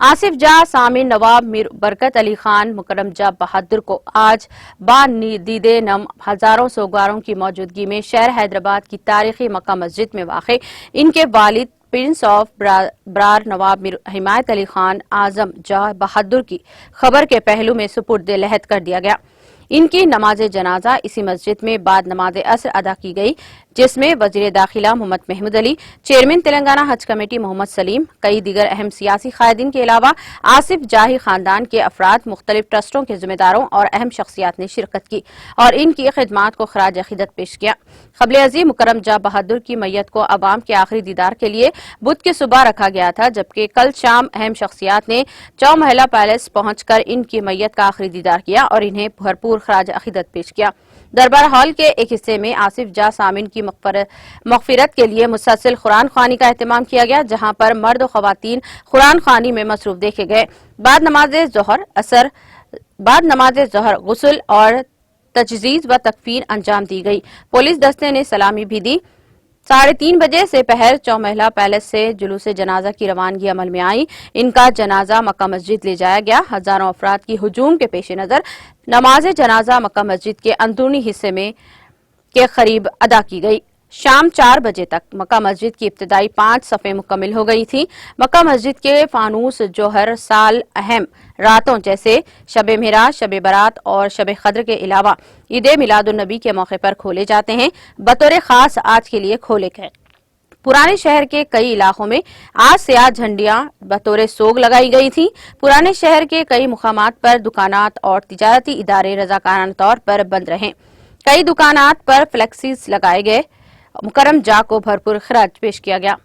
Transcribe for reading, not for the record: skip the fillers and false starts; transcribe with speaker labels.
Speaker 1: आसिफ जा, सामिर नवाब, मीर बरकत अली खान, मुकरम जा बहादुर को आज बादीदे नम हजारों सोगवारों की मौजूदगी में शहर हैदराबाद की तारीखी मक्का मस्जिद में वाक़े इनके वालिद प्रिंस ऑफ ब्रार नवाब मीर हिमायत अली खान आजम जा बहादुर की खबर के पहलू में सुपुर्द लहद कर दिया गया। इनकी नमाज जनाजा इसी मस्जिद में बाद नमाज असर अदा की गई, जिसमें वजीर दाखिला मोहम्मद महमूद अली, चेयरमैन तेलंगाना हज कमेटी मोहम्मद सलीम, कई दीगर अहम सियासी कायदीन के अलावा आसिफ जाही खानदान के अफराद, मुख्तलिफ ट्रस्टों के जिम्मेदारों और अहम शख्सियात ने शिरकत की और इनकी खिदमात को खराज अकीदत पेश किया। क़ब्ल अज़ीम मुकरम जा बहादुर की मैयत को अवाम के आखिरी दीदार के लिए बुध की सुबह रखा गया था, जबकि कल शाम अहम शख्सियात ने चौमहला पैलेस पहुंचकर इनकी मैयत का आखिरी दीदार किया और इन्हें भरपूर खराज अकीदत पेश किया। दरबार हॉल के एक हिस्से में आसिफ जा सामिन की मगफिरत के लिए मुसलसल कुरान ख्वानी का एहतमाम किया गया, जहां पर मर्द और खवातीन कुरान ख्वानी में मसरूफ देखे गए। बाद नमाज ज़ोहर गुस्ल और तजदीद व तकफीन अंजाम दी गई। पुलिस दस्ते ने सलामी भी दी। 3:30 बजे से पहर चौमहला पैलेस से जुलूस जनाजा की रवानगी अमल में आई। इनका जनाजा मक्का मस्जिद ले जाया गया। हजारों अफराद की हुजूम के पेश नजर नमाज जनाजा मक्का मस्जिद के अंदरूनी हिस्से में के करीब अदा की गई। शाम 4 बजे तक मक्का मस्जिद की इब्तदाई 5 सफ़े मुकम्मल हो गई थी। मक्का मस्जिद के फानूस जो हर साल अहम रातों जैसे शब मेराज, शब बारात और शब कद्र के अलावा ईद मिलादुन्नबी के मौके पर खोले जाते हैं, बतौर खास आज के लिए खोले गए। पुराने शहर के कई इलाकों में आज से आज झंडियां बतौर सोग लगाई गई थी। पुराने शहर के कई मुकामात पर दुकानात और तिजारती इदारे रजाकाराना तौर पर बंद रहे। कई दुकानात पर फ्लेक्सीज लगाए गए। मुकरम जा को भरपूर खराज पेश किया गया।